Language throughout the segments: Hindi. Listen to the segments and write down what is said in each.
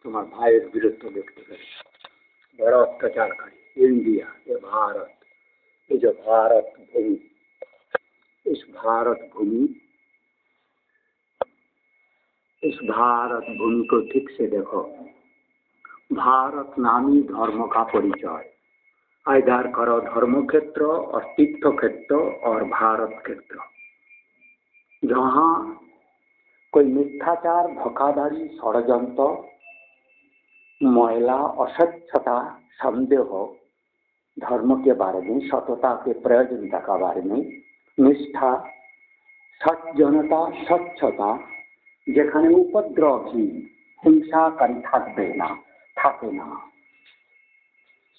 তোমার ভাইয়ের বিরুদ্ধে লিখতে পারে बड़ा अत्याचारकारी इंडिया, ये भारत, ये जो भारत भूमि, इस भारत भूमि को ठीक से देखो। भारत नामी धर्म का परिचय आइदार करो धर्म क्षेत्र, अस्तित्व क्षेत्र और भारत क्षेत्र। जहाँ कोई मिथ्याचार, धोखाधड़ी, षड्यंत्र, महिला, अस्वच्छता, संदेह, धर्म के बारे में, सतता के प्रयोजनता के बारे में, निष्ठा, सज्जनता, स्वच्छता, যেখানে উপদ্রবহীন হিংসাকারী থাকবে না, থাকে না,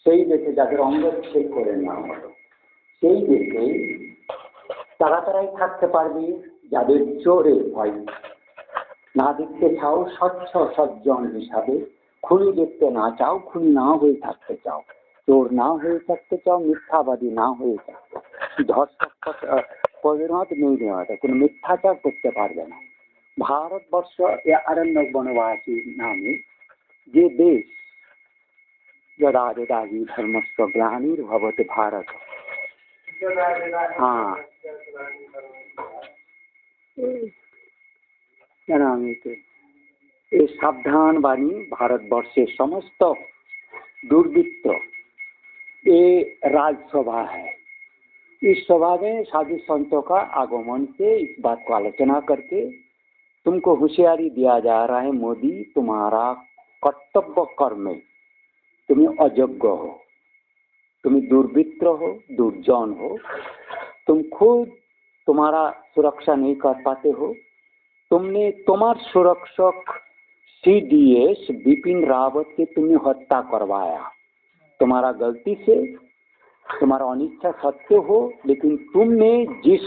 সেই দেশে যাদের অঙ্গচ্ছেদ করে নেওয়া হলো, সেই দেশে তারাই থাকতে পারবে যাদের চোরের ভয় না দেখতে চাও, স্বচ্ছ সজ্জন হিসাবে। খুনি দেখতে না চাও, খুনি না হয়ে থাকতে চাও, চোর না হয়ে থাকতে চাও, মিথ্যাবাদী না হয়ে থাকতে, ধর্ষক পরিণত নেই নেওয়াটা, কোনো মিথ্যাচার করতে পারবে না। ভারতবর্ষ এ আরণ্যক বনবাসী নামে যে দেশ, যদা যদা হি ধর্মস্ব গ্লানির্ভবতি भारत, हाँ ये सावधान वाणी भारतवर्षे समस्त दुर्वृत्त, ये राजसभा है। इस सभा में साधु संतों का आगमन से इस बात को आलोचना करके तुमको होशियारी दिया जा रहा है, मोदी तुम्हारा कर्तव्य कर्म में तुम्हें अयोग्य हो, तुम दुर्वृत्त हो, दुर्जन हो, तुम खुद तुम्हारा सुरक्षा नहीं कर पाते हो। तुमने तुम्हार सुरक्षक CDS बिपिन रावत के तुमने हत्या करवाया, तुम्हारा गलती से, तुम्हारा अनिच्छा सत्य हो, लेकिन तुमने जिस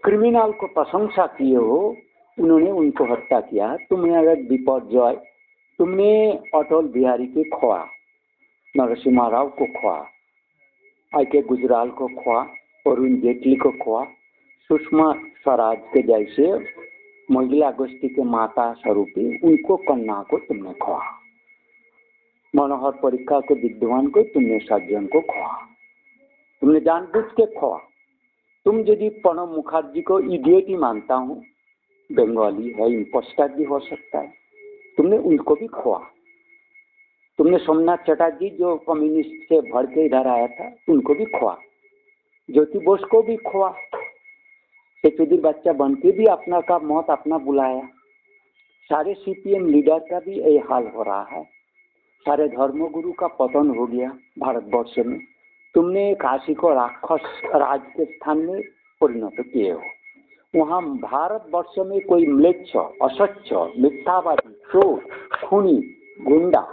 क्रिमिनल को प्रशंसा किए हो उन्होंने उनको हत्या किया। तुमने अगर विपर्जय, तुमने अटल बिहारी के खोआ, नरसिम्हा राव को खोआ, IK गुजराल को खोआ, अरुण जेटली को खोआ, सुषमा स्वराज के जैसे महिला गोष्ठी के माता स्वरूपी उनको कन्या को तुमने खोआ, मनोहर परीक्षा के विद्वान को तुमने, सज्जन को खोआ, तुमने जानबूझ के खोआ। तुम यदि प्रणब मुखर्जी को इडियट ही मानता हूँ, बंगाली है, इम्पोस्टर भी हो सकता है, तुमने उनको भी खोआ। तुमने सोमनाथ चटर्जी जो कम्युनिस्ट से भर के इधर आया था उनको भी खोआ, ज्योति बोस को भी खोआ, चौधरी बच्चा बन के भी अपना का मौत अपना बुलाया। सारे CPM लीडर का भी यही हाल हो रहा है। सारे धर्मगुरु का पतन हो गया भारतवर्ष में। तुमने काशी को राक्षस राज के स्थान में परिणत किए हो। वहाँ भारतवर्ष में कोई म्लेच्छ, असच्छ, मिथ्यावादी, चोर, खूनी, गुंडा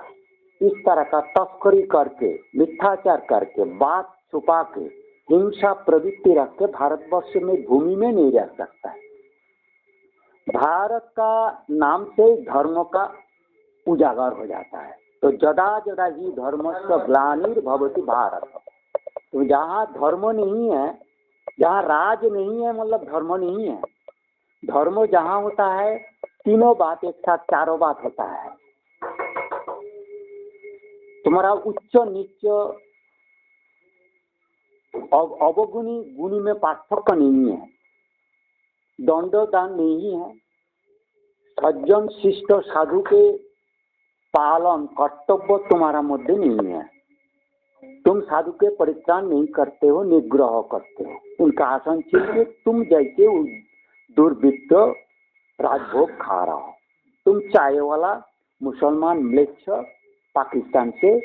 इस तरह का तस्करी करके, मिथ्याचार करके, बात छुपा के, हिंसा प्रवृत्ति रख के भारतवर्ष में भूमि में नहीं रह सकता है। भारत का नाम से धर्म का उजागर हो जाता है। तो जदा जदा ही धर्मस्व ग्लानिर्भवति भारत, तो जहाँ धर्म नहीं है, जहाँ राज नहीं है, मतलब धर्म नहीं है। धर्म जहाँ होता है तीनों बात एक साथ, चारों बात होता है। तुम्हारा उच्च नीच अवगुणी गुणी में पार्थक्य नहीं है, दंडदान नहीं है, सज्जन शिष्ट साधु के पालन कर्तव्य तुम्हारा मध्य नहीं है। तुम साधु के परित्राण नहीं करते हो, निग्रह करते हो, उनका आसन छीन के तुम जैसे दुर्वृत्त राजभोग खा रहा हो। तुम चाय वाला मुसलमान म्लेच्छ पाकिस्तान से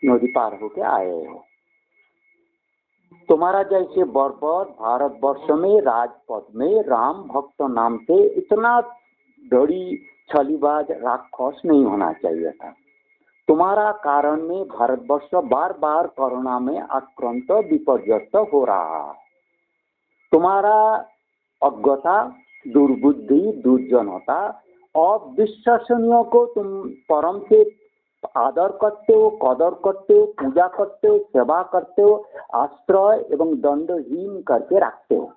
नदी पार होके आए हो। तुम्हारा जैसे बर्बर भारतवर्ष में राजपद में राम भक्त नाम से इतना बड़ी छलीबाज राक्षस नहीं होना चाहिए था। तुम्हारा कारण में भारतवर्ष बार बार कोरोना में आक्रांत विपर्यस्त हो रहा है। तुम्हारा अज्ञता, दुर्बुद्धि, दुर्जनता और विश्वसनीय को तुम परम से आदर करते हो, कदर करते हो, पूजा करते हो, सेवा करते हो, आश्रय एवं दंडहीन करके रखते हो।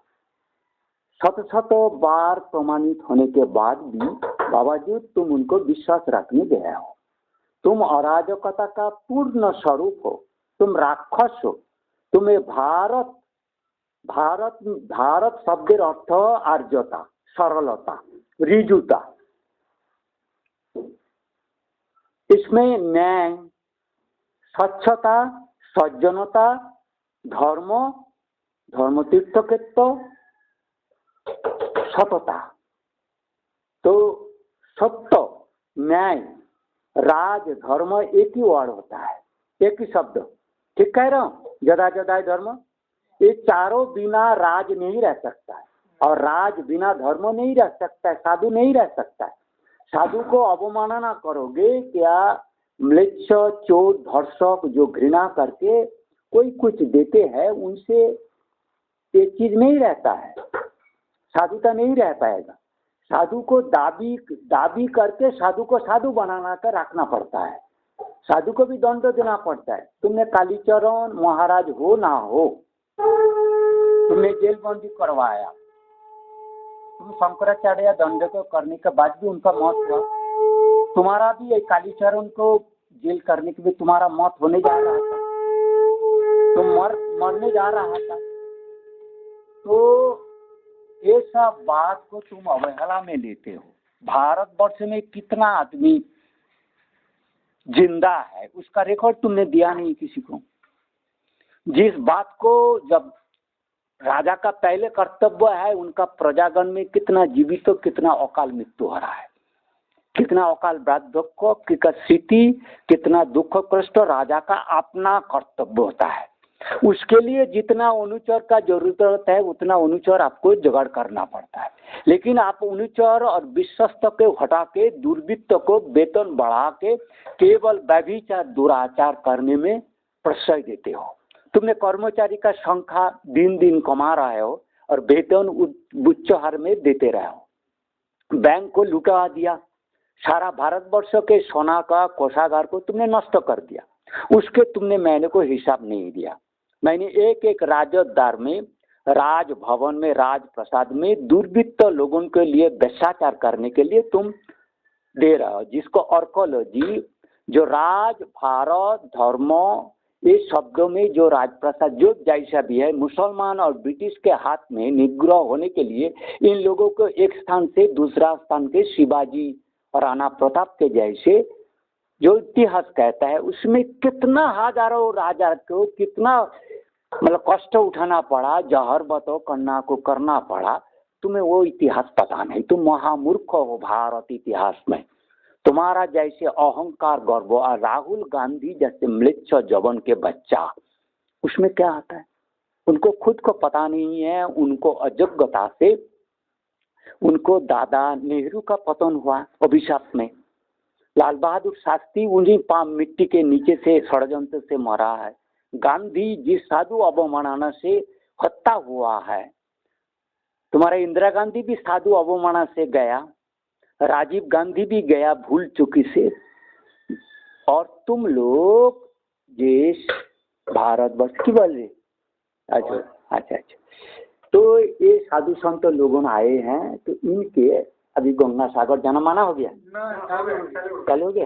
शत शत बार प्रमाणित होने के बाद भी बावजूद तुम उनको विश्वास रखने गए हो। तुम अराजकता का पूर्ण स्वरूप हो, तुम राक्षस हो। तुम्हें भारत भारत भारत शब्द अर्थ आर्यता, सरलता, ऋजुता। इसमें न्याय, स्वच्छता, सज्जनता, धर्म, धर्मतीर्थकृत्व, सतता। तो सत्य, न्याय, राज, धर्म एक ही वर्ड होता है, एक ही शब्द। ठीक कह रहा हूँ? जदा जदाय धर्म, ये चारों बिना राज नहीं रह सकता है, और राज बिना धर्म नहीं रह सकता है, साधु नहीं रह सकता है। साधु को अवमानना करोगे क्या? म्लेच्छ, चोर, धर्षक जो घृणा करके कोई कुछ देते हैं, उनसे ये चीज नहीं रहता है, साधुता नहीं रह पाएगा। साधु को दाबी करके साधु को साधु बनाना कर रखना पड़ता है, साधु को भी दंड देना पड़ता है। तुमने कालीचरण महाराज हो ना हो, तुमने जेल बंदी करवाया, तुम शंकराचार्य दंड को करने के बाद भी उनका मौत हुआ, तुम्हारा भी कालीचरण को जेल करने के भी तुम्हारा मौत होने जा रहा था, तुम मरने जा रहा था। तो ये सब बात को तुम अवहेला में लेते हो। भारतवर्ष में कितना आदमी जिंदा है उसका रिकॉर्ड तुमने दिया नहीं किसी को। जिस बात को जब राजा का पहले कर्तव्य है, उनका प्रजागण में कितना जीवित तो कितना अकाल मृत्यु हो रहा है, कितना अकाल वार्धक्य, कितना स्थिति, कितना दुख कष्ट, राजा का अपना कर्तव्य होता है। उसके लिए जितना अनुचर का जरूरत होता है उतना अनुचर आपको जुगाड़ करना पड़ता है। लेकिन आप अनुचर और विश्वस्त को हटा के दुर्वृत्त को वेतन बढ़ा के केवल व्यभिचार दुराचार करने में प्रश्रय देते हो। तुमने कर्मचारी का संख्या दिन दिन कमा रहे हो और वेतन उच्च हार में देते रहे हो। बैंक को लुटा दिया, सारा भारतवर्ष के सोना का कोषागार को तुमने नष्ट कर दिया, उसके तुमने मैंने को हिसाब नहीं दिया। मैंने एक एक राजद्वार में, राजभवन में, राजप्रसाद में दुर्वृत्त लोगों के लिए भ्रष्टाचार करने के लिए तुम दे रहे हो, जिसको आर्कोलॉजी, जो राज, भारत, धर्म, ये शब्दों में जो राजप्रसाद जो जैसा भी है, मुसलमान और ब्रिटिश के हाथ में निग्रह होने के लिए इन लोगों को एक स्थान से दूसरा स्थान के शिवाजी और राणा प्रताप के जैसे जो इतिहास कहता है, उसमें कितना हजारों राजा को कितना मतलब कष्ट उठाना पड़ा, जहर बतो कन्ना को करना पड़ा। तुम्हें वो इतिहास पता नहीं, तुम महामूर्ख हो भारत इतिहास में। तुम्हारा जैसे अहंकार, गर्व, और राहुल गांधी जैसे म्लेच्छ जवन के बच्चा, उसमें क्या आता है? उनको खुद को पता नहीं है, उनको अयोग्यता से उनको दादा नेहरू का पतन हुआ अभिशाप में। लाल बहादुर शास्त्री उन्हीं पाम मिट्टी के नीचे से षड्यंत्र से मरा है। गांधी जी साधु अवमानना से हत्या हुआ है। तुम्हारा इंदिरा गांधी भी साधु अवमानना से गया, राजीव गांधी भी गया भूल चुकी से, और तुम लोग देश भारतवर्ष की बोल रहे। अच्छा अच्छा अच्छा, तो ये साधु संत लोगों आए हैं, तो इनके अभी गंगा सागर जाना माना हो गया? चालू हो गया?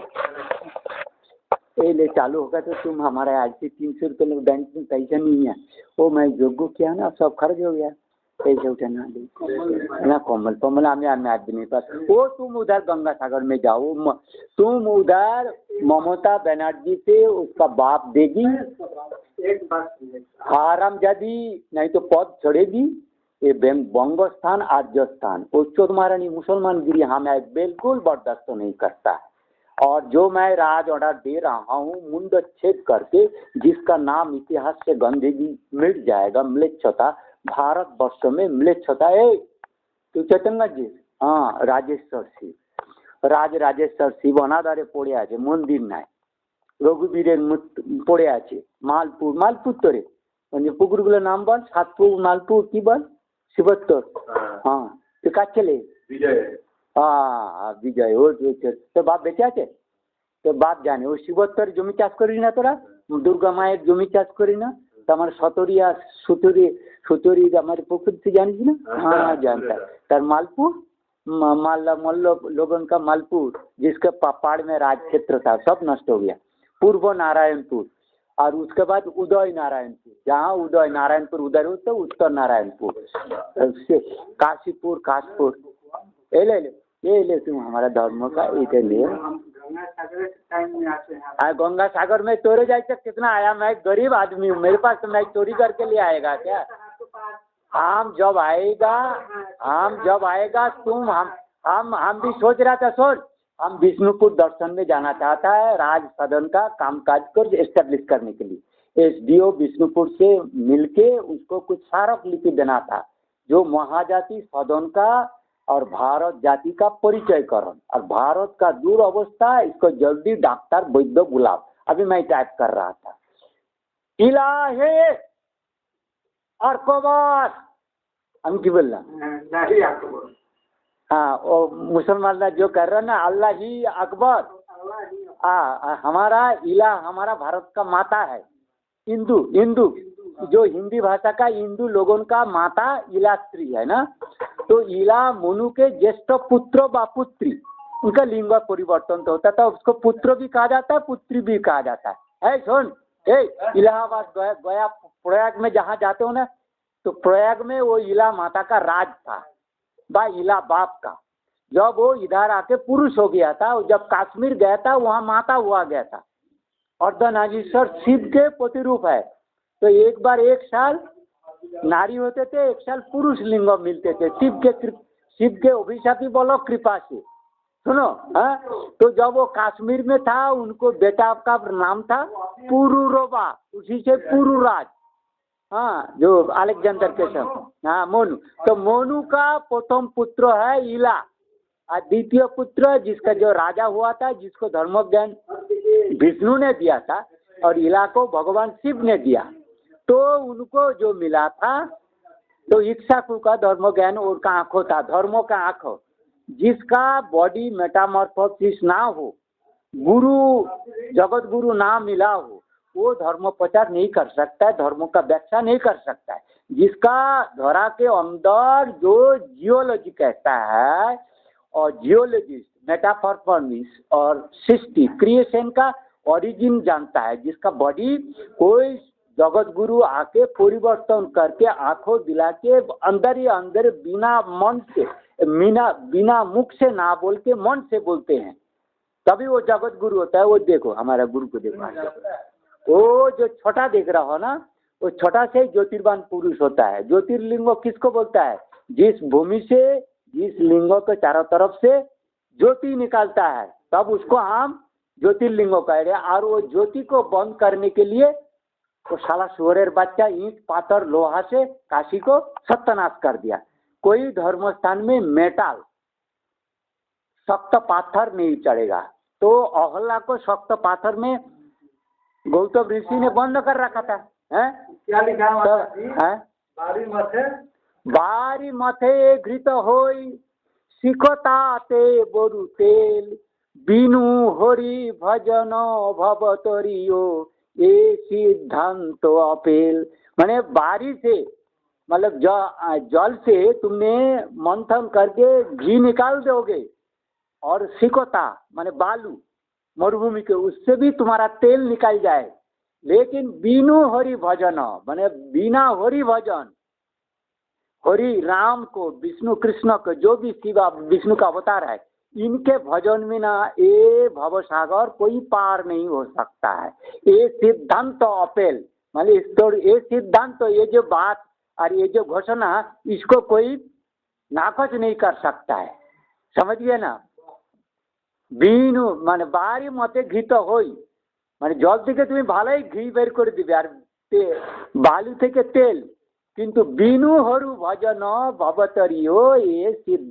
ये ले चालू होगा तो तुम हमारे आज से 300 रुपये में बैंक में पैसा नहीं है, वो मैं जोगो किया ना, सब खर्च हो गया, पैसे उठाना ना कोमल कोमल हमें आदमी पास। वो तुम उधर गंगा सागर में जाओ, तुम उधर ममता बनर्जी से उसका बाप देगी, हरामजादी, नहीं तो पद छोड़ेगी। ये बंग स्थान, आर्य स्थान, वो चौधरी नहीं मुसलमान गिरी हमें बिल्कुल बर्दाश्त नहीं करता है। और जो मैं राज ऑर्डर दे रहा हूँ मुंड छेद करके, जिसका नाम इतिहास से गंदगी मिट जाएगा, म्लेच्छता, भारत वर्ष में म्लेच्छता। तो चैतन्य जी, हाँ, राजेश्वर शिव, राजेश्वर शिव अनादारे पड़े आछे, मंदिर नाई, रघुबीरेर पड़े आछे, मालपुर तोरे पुकुरगुलोर नाम बोल, सातपुर, मालपुर की बोल, शिवत्तर। हाँ, तो का चले विजय, हाँ विजय, वो तो बाप बेचे आछे, तो बाप जाने वो शिवत्तर जमी चाष करी ना, तोरा दुर्गा माয়ের जमी चाष करी ना, तो हमारे सतरिया सुतरी हमारे पुकुर से जानी ना। हाँ जानता है। तर मालपुर माल्ला मल्लो लोगों का मालपुर, जिसके पहाड़ में राज क्षेत्र था, सब नष्ट हो गया। पूर्व नारायणपुर, और उसके बाद उदय नारायणपुर, जहाँ उदय नारायणपुर उधर हो तो उत्तर नारायणपुर, काशीपुर, काशपुर, ये ले तुम हमारा धर्म का ये ले। गंगा सागर में तोरे जाए कितना आया, मैं गरीब आदमी हूँ, मेरे पास तो मैं चोरी करके ले आएगा क्या? हम जब आएगा तुम हम भी सोच रहा था, सोच हम विष्णुपुर दर्शन में जाना चाहता है, राज सदन का कामकाज को एस्टेब्लिश करने के लिए। एसडीओ विष्णुपुर से मिलके उसको कुछ स्मारकलिपि देना था, जो महाजाति सदन का और भारत जाति का परिचयकरण और भारत का दूर अवस्था, इसको जल्दी डॉक्टर वैद्य बुलाओ। अभी मैं टाइप कर रहा था। इलाहे अकबर, हम की बोलना, हाँ वो मुसलमान जो कर रहा ना, अल्लाह ही अकबर। हमारा इला, हमारा भारत का माता है, हिंदू जो हिंदी भाषा का हिंदू लोगों का माता इला स्त्री है ना, तो इला मनु के ज्येष्ठ पुत्र व पुत्री, उनका लिंग परिवर्तन तो होता था, उसको पुत्र भी कहा जाता है, पुत्री भी कहा जाता है। सुन, इलाहाबाद गया प्रयाग में जहाँ जाते हो ना, तो प्रयाग में वो इला माता का राज था, बा इला बाप का। जब वो इधर आके पुरुष हो गया था, जब कश्मीर गया था वहाँ माता हुआ गया था। अर्धनारीश्वर शिव के प्रतिरूप है, तो एक बार एक साल नारी होते थे, एक साल पुरुष लिंग मिलते थे, शिव के अभिशापी बोलो कृपा से। सुनो, हाँ, तो जब वो कश्मीर में था, उनको बेटा का नाम था पुरुरवा, उसी से पुरुराज, हाँ, जो अलेक्जेंडर के सब, हाँ मोनू। तो मोनू का प्रथम पुत्र है इला, और द्वितीय पुत्र जिसका जो राजा हुआ था, जिसको धर्म ज्ञान विष्णु ने दिया था और इला को भगवान शिव ने दिया, तो उनको जो मिला था, तो इक्ष्वाकु का धर्म ज्ञान और का आंखों था, धर्मों का आंखों, जिसका बॉडी मेटामॉर्फोसिस ना हो, गुरु जगत गुरु ना मिला हो, वो धर्म प्रचार नहीं कर सकता है, धर्मों का व्याख्या नहीं कर सकता है। जिसका धरा के अंदर जो जियोलॉजी कहता है, और जियोलॉजिस्ट मेटाफॉर्मॉर्मिस और सृष्टि क्रिएशन का ओरिजिन जानता है, जिसका बॉडी कोई जगत गुरु आके परिवर्तन करके आंखों दिला के अंदर ही अंदर बिना मन से, बिना मुख से ना बोल के मन से बोलते हैं, तभी वो जगत गुरु होता है। वो देखो हमारा गुरु को देखो, वो जो छोटा देख रहा हो ना, वो छोटा से ज्योतिर्वान पुरुष होता है। ज्योतिर्लिंग किसको बोलता है? जिस भूमि से, जिस लिंगों के चारों तरफ से ज्योति निकालता है, तब उसको हम ज्योतिर्लिंगों कह रहे हैं। और वो ज्योति को बंद करने के लिए वो साला सुअरेर बच्चा ईंट पाथर लोहा से काशी को सत्यानाश कर दिया। कोई धर्म स्थान में मेटल सख्त पाथर नहीं चढ़ेगा, तो अहल्ला को सख्त पाथर में गौतम ऋषि ने बंद कर रखा था। हैं? क्या लिखा हुआ है? बारी मथे घृत होई शिखताते बरु तेल, बिनु हरि भजन भवतरियो ये सिद्धांत अपेल। माने बारी से, मतलब जल से तुमने मंथन करके घी निकाल दोगे, और सिकोता माने बालू मरुभूमि के, उससे भी तुम्हारा तेल निकल जाए, लेकिन बिनु हरि भजन माने बिना हरि भजन, हरि राम को, विष्णु कृष्ण को, जो भी शिवा विष्णु का अवतार है, इनके भजन में ना ये भवसागर कोई पार नहीं हो सकता है। ये सिद्धांत अपेल माने ये सिद्धांत, ये जो बात और ये जो घोषणा, इसको कोई नाकच नहीं कर सकता है। समझिए ना, बीनु माने बारी मते घी तो होई, माने जल থেকে তুমি ভালোই ঘি বের করে দিবে, আর বালু থেকে তেল, কিন্তু বিনু হরু ভজন ভবতরিও এ সিদ্ধ